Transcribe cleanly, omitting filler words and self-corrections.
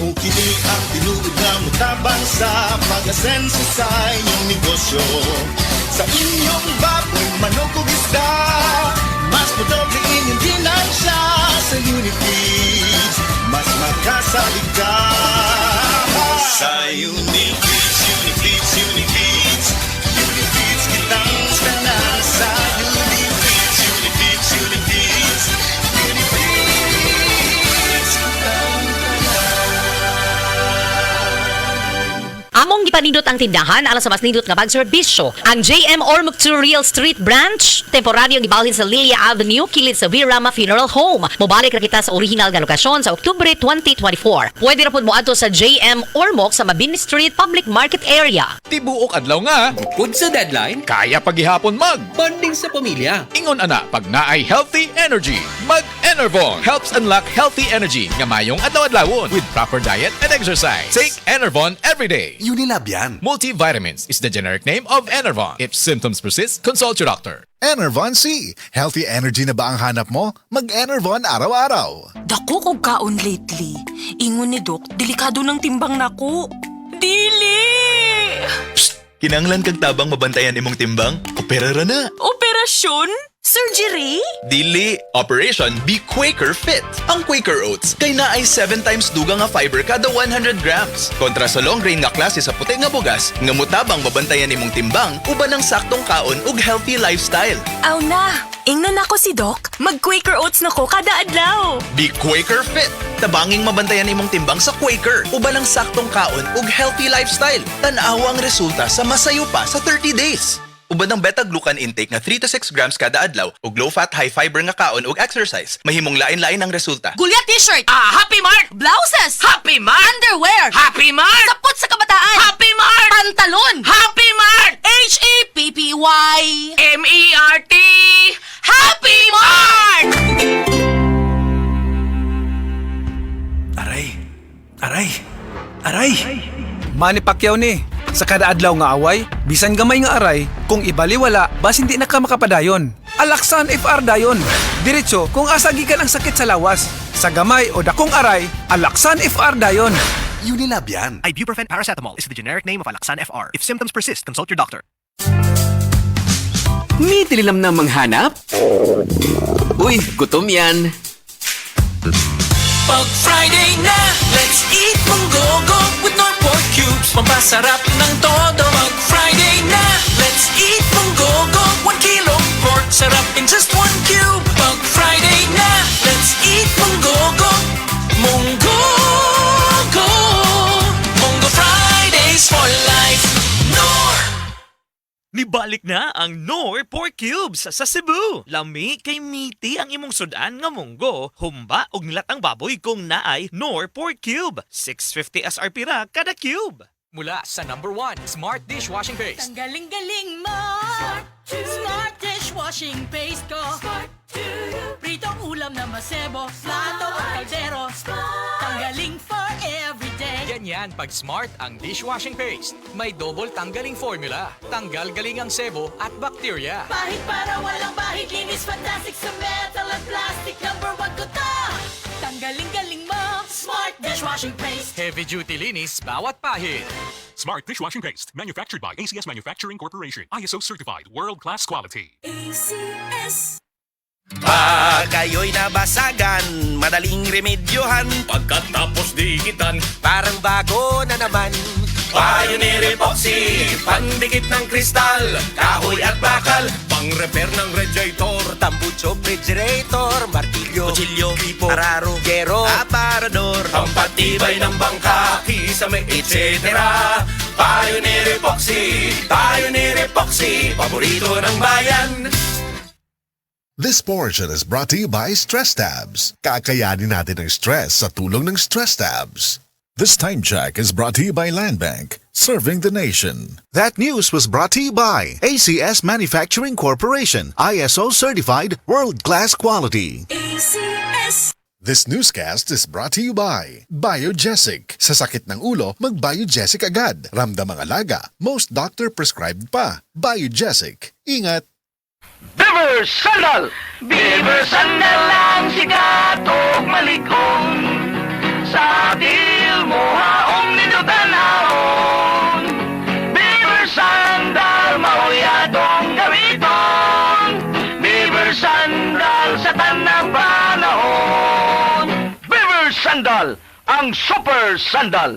Mao kini ang tinuod nga mutabang sa pag-asenso sa inyong negosyo. Sa inyong baboy, manok ug isda, mas madoble inyong ginansya. Sa Unifeeds, mas makasalig ka. Sa Unifeeds, Unifeeds, Unifeeds, Unifeeds kitang tanan. Sa Unifeeds, Unifeeds, Unifeeds, Unifeeds kitang Among gipanindot ang tindahan alang sa mas nindot nga pagserbisyo. Ang JM Ormoc 2 Real Street Branch, temporaryong gibalhin sa Lilia Avenue, kilid sa Virama Funeral Home. Mobalik ra kita sa original nga lokasyon sa Oktubre 2024. Pwede ra pud moadto sa JM Ormoc sa Mabini Street Public Market Area. Tibuok adlaw nga, Bukod sa deadline, kaya paghihapon bonding sa pamilya. Ingon ana, pag naay healthy energy, mag-Enervon helps unlock healthy energy nga mayong adlaw-adlawon with proper diet and exercise. Take Enervon every day. Unilab yan. Multivitamins is the generic name of Enervon. If symptoms persist, consult your doctor. Enervon C. Healthy energy na ba ang hanap mo? Mag-Enervon araw-araw. Dako kog kaon lately. Ingon ni Doc, delikado ng timbang nako. Dili! Kinanglan kag tabang mabantayan imong timbang? Opera ra na. Operasyon? Surgery? Dili, Operation Be Quaker Fit. Ang Quaker Oats kay naay 7 times dugang nga fiber kada 100 grams. Kontra sa long grain nga klase sa puti nga bugas, nga mutabang mabantayan imong timbang uban ang saktong kaon ug healthy lifestyle. Aw na! Ingnan ako si Doc. Mag-Quaker Oats na ko kada adlaw. Be Quaker Fit. Tabanging mabantayan imong timbang sa Quaker uban ang saktong kaon ug healthy lifestyle. Tan-awa ang resulta sa masayo pa sa 30 days. Uban ang beta-glucan intake nga 3 to 6 grams kada adlaw ug low-fat, high-fiber nga kaon ug exercise. Mahimong lain-lain ang resulta. Gulya t-shirt! Happy Mart! Blouses! Happy Mart! Underwear! Happy Mart! Sapot sa kabataan! Happy Mart! Pantalon! Happy Mart! H-A-P-P-Y M-E-R-T Happy Mart! Aray! Aray! Aray! Manny Pacquiao ni. Sa kada adlaw nga away, bisan gamay nga aray, kung ibaliwala, bas hindi na ka makapadayon. Alaksan FR dayon. Diretso kung asa gikan ang sakit sa lawas. Sa gamay o dakong aray, Alaksan FR dayon. Unilab yan. Ibuprofen paracetamol is the generic name of Alaksan FR. If symptoms persist, consult your doctor. May tililam na manghanap? Uy, gutom yan. Pag Friday na, let's eat munggogo with Nor Pork Cubes. Pampasarap ng todo. Pag Friday na, let's eat munggogo. 1 kilong pork, sarap in just 1 cube. Pag Friday na, let's eat munggogo. Munggogo. Munggo Fridays for life. Nor! Nibalik na ang Nor Pork Cubes sa Cebu. Lami kay meaty ang imong sudan nga munggo, humba og nilatang baboy kung naay Nor Pork Cube. 650 SRP ra kada cube. Mula sa #1 Smart Dishwashing Paste. Ang galing-galing mo! Smart Dishwashing Paste ko! Pritong ulam na masebo, plato o kaldero. Tanggaling for everyday. Ganyan pag Smart ang dishwashing paste. May double tanggaling formula. Tanggal galing ang sebo at bakterya. Bahid para walang bahid, linis fantastic sa metal at plastic. #1 ko to! Tanggaling-galing mo! Smart Dishwashing Paste. Heavy duty linis bawat pahid. Smart Dishwashing Paste, manufactured by ACS Manufacturing Corporation. ISO certified, world-class quality. ACS. Pag kayo'y nabasagan, madaling remedyohan. Pagkatapos dikitan, Parang bago na naman. Pioneer Epoxy, pandikit ng kristal, kahoy at bakal, pang-repair ng radiator, Tambucho, refrigerator, martilyo, kutsilyo, tipo, araro, gero, aparador, pampatibay ng bangka, kisame, etc. Pioneer Epoxy, paborito ng bayan. This portion is brought to you by Stress Tabs. Kakayanin natin ang stress sa tulong ng Stress Tabs. This time check is brought to you by Land Bank, serving the nation. That news was brought to you by ACS Manufacturing Corporation, ISO certified, world-class quality. ACS. This newscast is brought to you by Biogesic. Sa sakit ng ulo, mag-Biogesic agad. Ramdam ang alaga, most doctor prescribed pa. Biogesic. Ingat! Beaver Sandal! Beaver Sandal ang sikat o malikong sa atil mo sandal, ang Super Sandal.